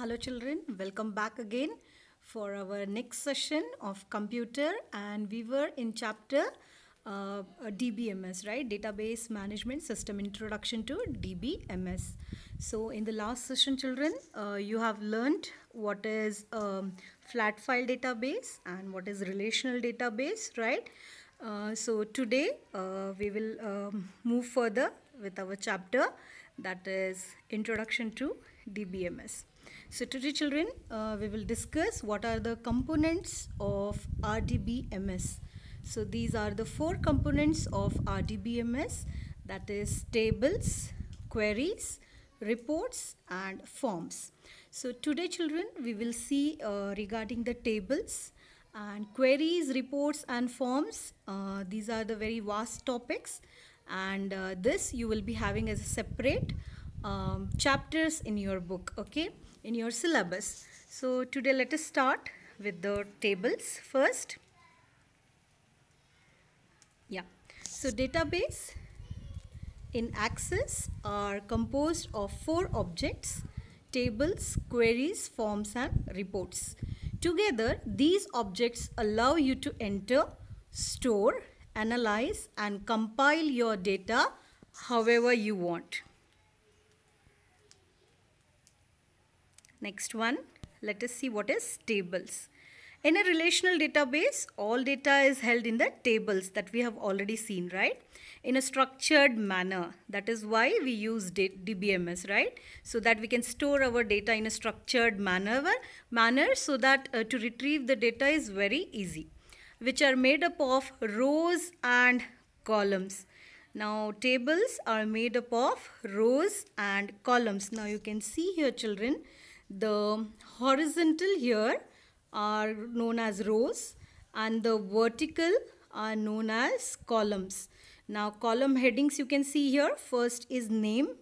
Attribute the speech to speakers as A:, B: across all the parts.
A: Hello children, welcome back again for our next session of computer, and we were in chapter DBMS, right? Database Management System, Introduction to DBMS. So in the last session children, you have learned what is flat file database and what is relational database, right? So today we will move further with our chapter, that is Introduction to DBMS. So today children, we will discuss what are the components of RDBMS. So these are the four components of RDBMS, that is tables, queries, reports and forms. So today children, we will see regarding the tables and queries, reports and forms. These are the very vast topics, and this you will be having as a separate chapters in your book, okay, in your syllabus. So today let us start with the tables first. Yeah, so database in Access are composed of four objects: tables, queries, forms and reports. Together, these objects allow you to enter, store, analyze and compile your data however you want. Next one, let us see what is tables. In a relational database, all data is held in the tables that we have already seen, right? In a structured manner. That is why we use DBMS, right? So that we can store our data in a structured manner so that to retrieve the data is very easy, which are made up of rows and columns. Now tables are made up of rows and columns. Now you can see here children, the horizontal here are known as rows and the vertical are known as columns. Now column headings you can see here. First is name,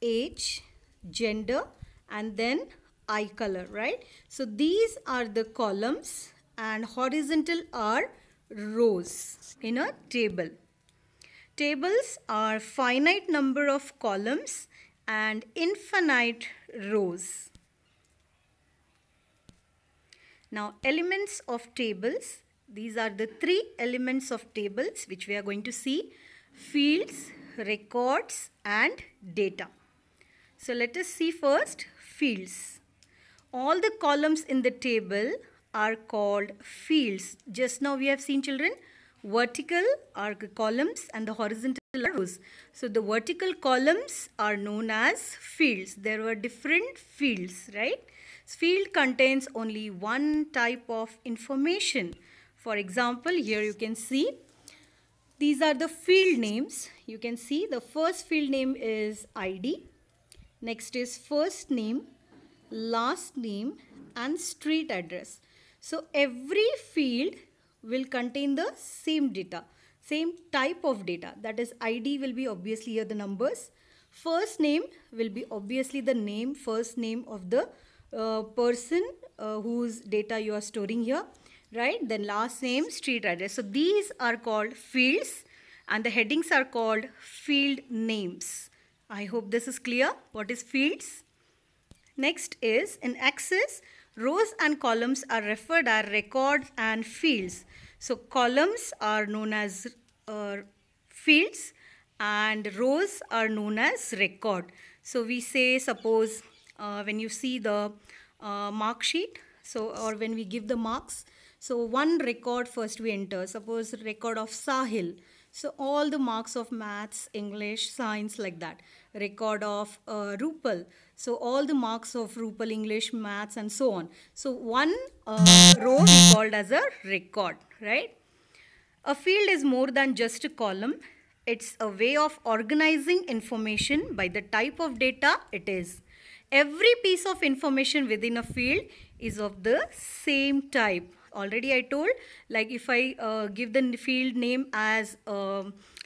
A: age, gender and then eye color, right? So these are the columns and horizontal are rows in a table. Tables are finite number of columns and infinite rows. Now elements of tables, these are the three elements of tables which we are going to see: fields, records and data. So let us see first fields. All the columns in the table are called fields. Just now we have seen children, vertical are the columns and the horizontal are rows. So the vertical columns are known as fields. There were different fields, right? Field contains only one type of information. For example, here you can see these are the field names. You can see the first field name is ID. Next is first name, last name and street address. So every field will contain the same data, same type of data. That is, ID will be obviously here the numbers. First name will be obviously the name, first name of the person whose data you are storing here, right? Then last name, street address. So these are called fields and the headings are called field names. I hope this is clear. What is fields? Next is in Access, rows and columns are referred as records and fields. So columns are known as fields and rows are known as record. So we say, suppose when you see the mark sheet, so or when we give the marks, so one record first we enter, suppose record of Sahil. So all the marks of maths, English, science, like that. Record of Rupal. So all the marks of Rupal, English, maths and so on. So one row is called as a record, right? A field is more than just a column. It's a way of organizing information by the type of data it is. Every piece of information within a field is of the same type. Already I told, like if I give the field name as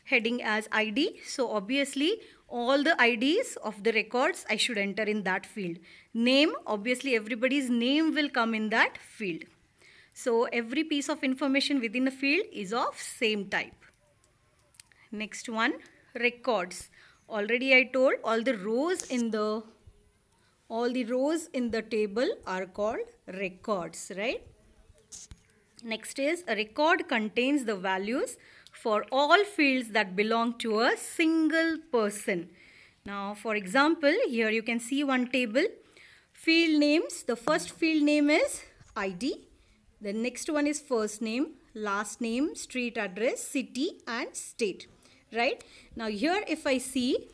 A: heading as ID, so obviously all the IDs of the records I should enter in that field. Name, obviously everybody's name will come in that field. So every piece of information within a field is of same type. Next one, records. Already I told all the rows in the All the rows in the table are called records, right? Next is a record contains the values for all fields that belong to a single person. Now, for example, here you can see one table. Field names, the first field name is ID. The next one is first name, last name, street address, city and state, right? Now here if I see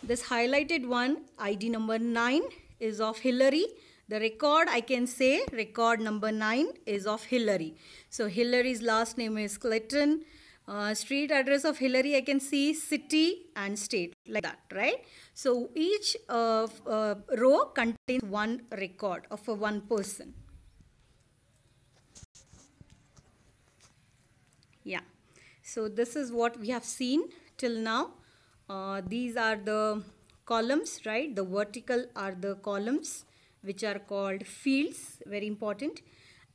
A: this highlighted one, ID number 9 is of Hillary. The record, I can say record number 9 is of Hillary. So Hillary's last name is Clinton. Street address of Hillary, I can see city and state, like that, right? So each row contains one record of a one person. Yeah, so this is what we have seen till now. These are the columns, right? The vertical are the columns which are called fields, very important,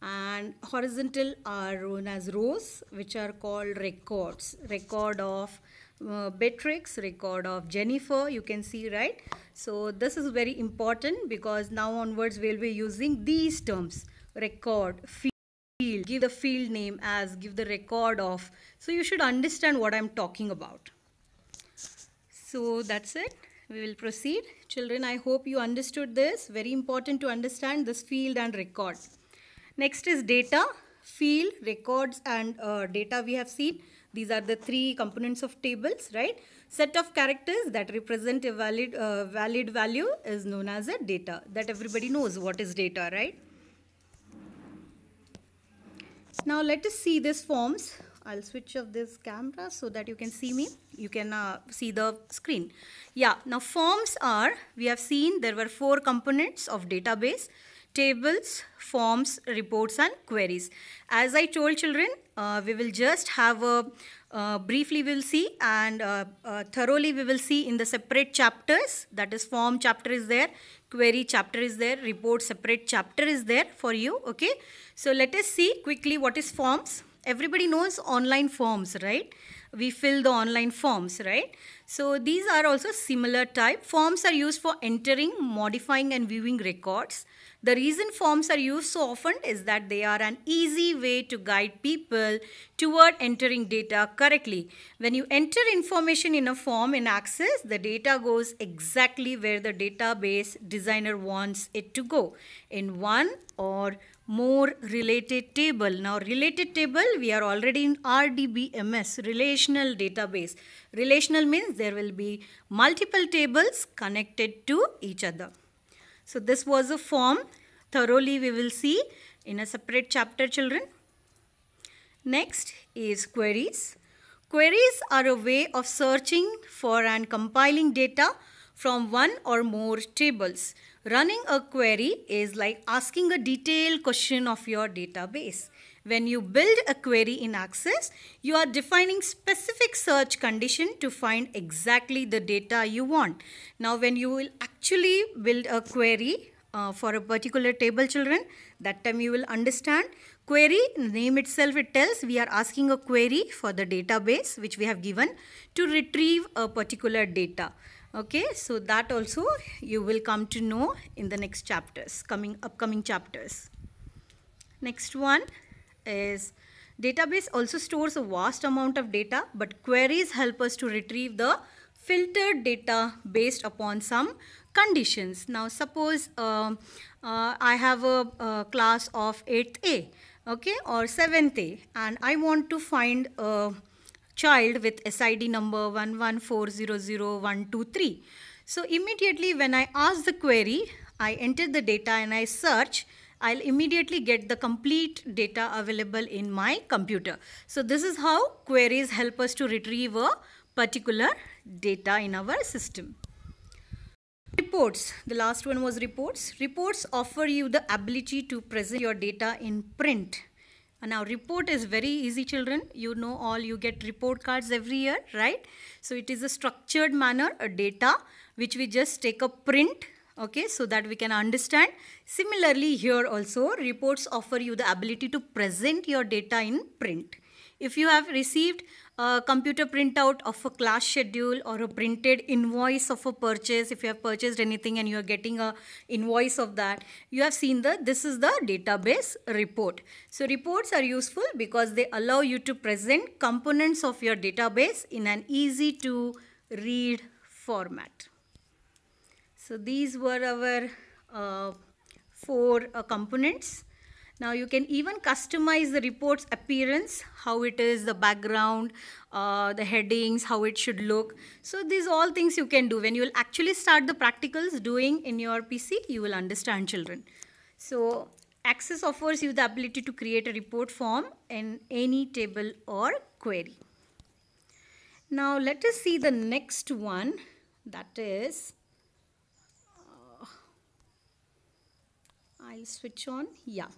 A: and horizontal are known as rows which are called records. Record of Beatrix, record of Jennifer, you can see, right? So this is very important because now onwards we'll be using these terms: record, field, give the field name as, give the record of. So you should understand what I'm talking about. So that's it. We will proceed. Children, I hope you understood this. Very important to understand this field and record. Next is data. Field, records and data we have seen. These are the three components of tables, right? Set of characters that represent a valid value is known as a data. That everybody knows what is data, right? Now let us see these forms. I'll switch off this camera so that you can see me. You can see the screen. Yeah, now forms are, we have seen there were 4 components of database: tables, forms, reports and queries. As I told children, we will just have a briefly we will see and thoroughly we will see in the separate chapters. That is, form chapter is there, query chapter is there, report separate chapter is there for you. Okay, so let us see quickly what is forms. Everybody knows online forms, right? We fill the online forms, right? So these are also similar type. Forms are used for entering, modifying and viewing records. The reason forms are used so often is that they are an easy way to guide people toward entering data correctly. When you enter information in a form in Access, the data goes exactly where the database designer wants it to go, in one or more related table. Now related table, we are already in RDBMS, relational database. Relational means there will be multiple tables connected to each other. So this was a form. Thoroughly we will see in a separate chapter, children. Next is queries. Queries are a way of searching for and compiling data from one or more tables. Running a query is like asking a detailed question of your database. When you build a query in Access, you are defining specific search condition to find exactly the data you want. Now, when you will actually build a query for a particular table, children, that time you will understand. Query, name itself it tells we are asking a query for the database which we have given to retrieve a particular data. Okay, so that also you will come to know in the next chapters, upcoming chapters. Next one is database also stores a vast amount of data, but queries help us to retrieve the filtered data based upon some conditions. Now suppose I have a class of 8th A, okay, or 7th A, and I want to find a child with SID number 114000123. So immediately when I ask the query, I enter the data and I search, I'll immediately get the complete data available in my computer. So this is how queries help us to retrieve a particular data in our system. Reports, the last one was reports. Reports offer you the ability to present your data in print. Now report is very easy, children. You know all, you get report cards every year, right? So it is a structured manner, a data which we just take a print, okay, so that we can understand. Similarly here also, reports offer you the ability to present your data in print. If you have received a computer printout of a class schedule or a printed invoice of a purchase. If you have purchased anything and you are getting a invoice of that, you have seen this is the database report. So reports are useful because they allow you to present components of your database in an easy to read format. So these were our 4 components. Now you can even customize the report's appearance, how it is, the background, the headings, how it should look. So these all things you can do. When you will actually start the practicals doing in your PC, you will understand, children. So Access offers you the ability to create a report form in any table or query. Now let us see the next one, that is, I'll switch on, yeah.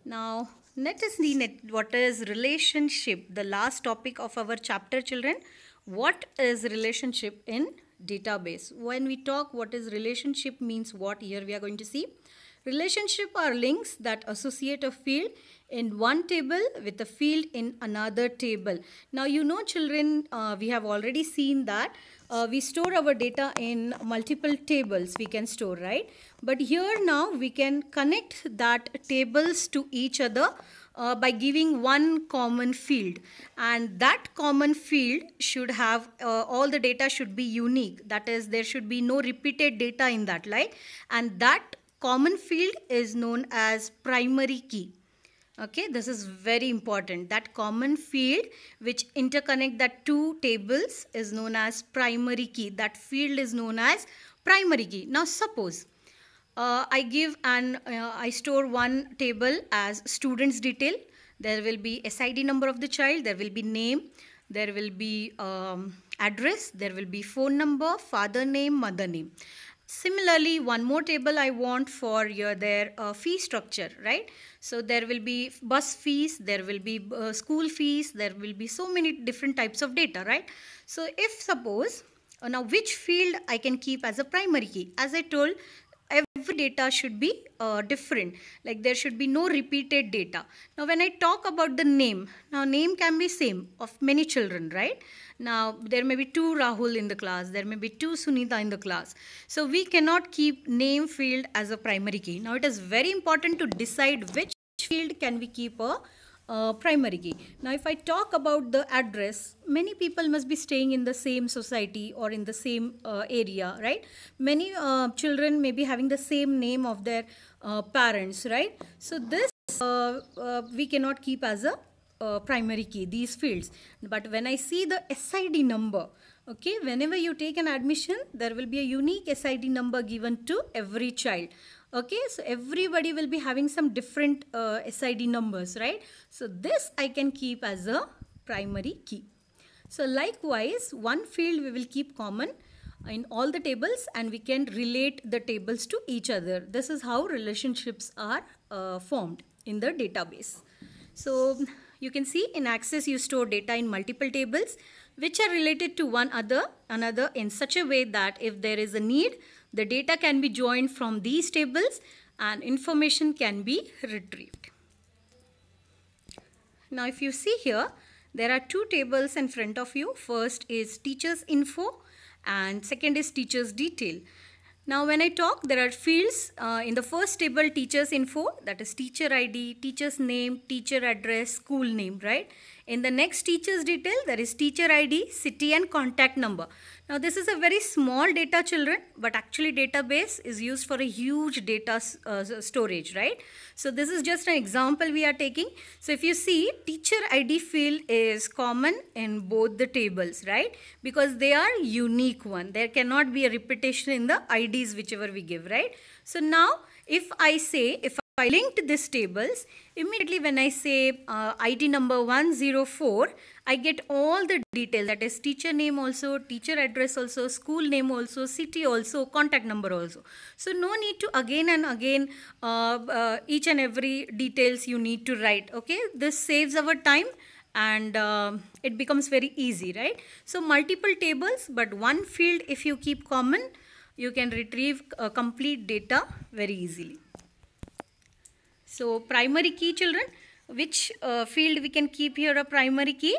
A: Now let us see what is relationship, the last topic of our chapter, children. What is relationship in database? When we talk what is relationship means what, here we are going to see. Relationship are links that associate a field in one table with a field in another table. Now you know, children, we have already seen that we store our data in multiple tables we can store, right? But here now we can connect that tables to each other by giving one common field, and that common field should have all the data should be unique. That is, there should be no repeated data in that, right? And that common field is known as primary key. Okay, this is very important. That common field which interconnect that 2 tables is known as primary key. That field is known as primary key. Now suppose I store one table as students detail. There will be SID number of the child, there will be name, there will be address, there will be phone number, father name, mother name. Similarly, one more table I want for their fee structure, right? So there will be bus fees, there will be school fees, there will be so many different types of data, right? So if suppose, now which field I can keep as a primary key? As I told, every data should be different, like there should be no repeated data. Now when I talk about the name, now name can be same of many children, right? Now there may be 2 Rahul in the class, there may be 2 Sunita in the class. So we cannot keep name field as a primary key. Now it is very important to decide which field can we keep a primary key. Now if I talk about the address, many people must be staying in the same society or in the same area, right? Many children may be having the same name of their parents, right? So this we cannot keep as a primary key, these fields. But when I see the SID number, okay, whenever you take an admission, there will be a unique SID number given to every child. Okay, so everybody will be having some different SID numbers, right? So this I can keep as a primary key. So likewise, one field we will keep common in all the tables, and we can relate the tables to each other. This is how relationships are formed in the database. So you can see in Access you store data in multiple tables which are related to one another in such a way that if there is a need, the data can be joined from these tables and information can be retrieved. Now if you see here, there are 2 tables in front of you. First is teachers info and second is teachers detail. Now when I talk, there are fields in the first table, teachers info, that is teacher ID, teacher's name, teacher address, school name, right? In the next teacher's detail, there is teacher ID, city and contact number. Now this is a very small data, children, but actually database is used for a huge data storage, right? So this is just an example we are taking. So if you see, teacher ID field is common in both the tables, right? Because they are unique one. There cannot be a repetition in the IDs whichever we give, right? So now if I linked these tables, immediately when I say ID number 104, I get all the details, that is teacher name also, teacher address also, school name also, city also, contact number also. So no need to again and again each and every details you need to write, okay? This saves our time and it becomes very easy, right? So multiple tables, but one field if you keep common, you can retrieve complete data very easily. So primary key, children, which field we can keep here a primary key?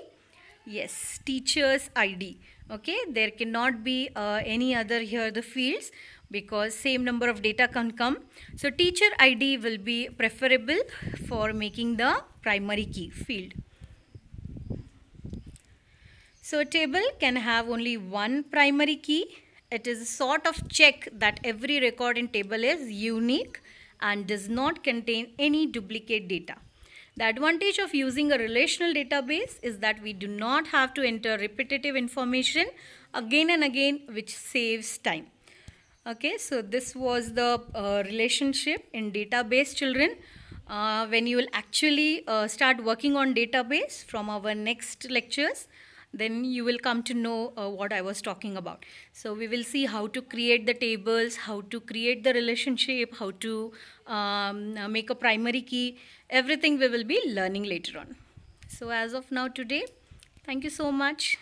A: Yes, teacher's ID. Okay, there cannot be any other here the fields because same number of data can come. So teacher ID will be preferable for making the primary key field. So a table can have only one primary key. It is a sort of check that every record in table is unique and does not contain any duplicate data. The advantage of using a relational database is that we do not have to enter repetitive information again and again, which saves time. Okay, so this was the relationship in database, children. When you will actually start working on database from our next lectures, then you will come to know what I was talking about. So we will see how to create the tables, how to create the relationship, how to make a primary key. Everything we will be learning later on. So as of now today, thank you so much.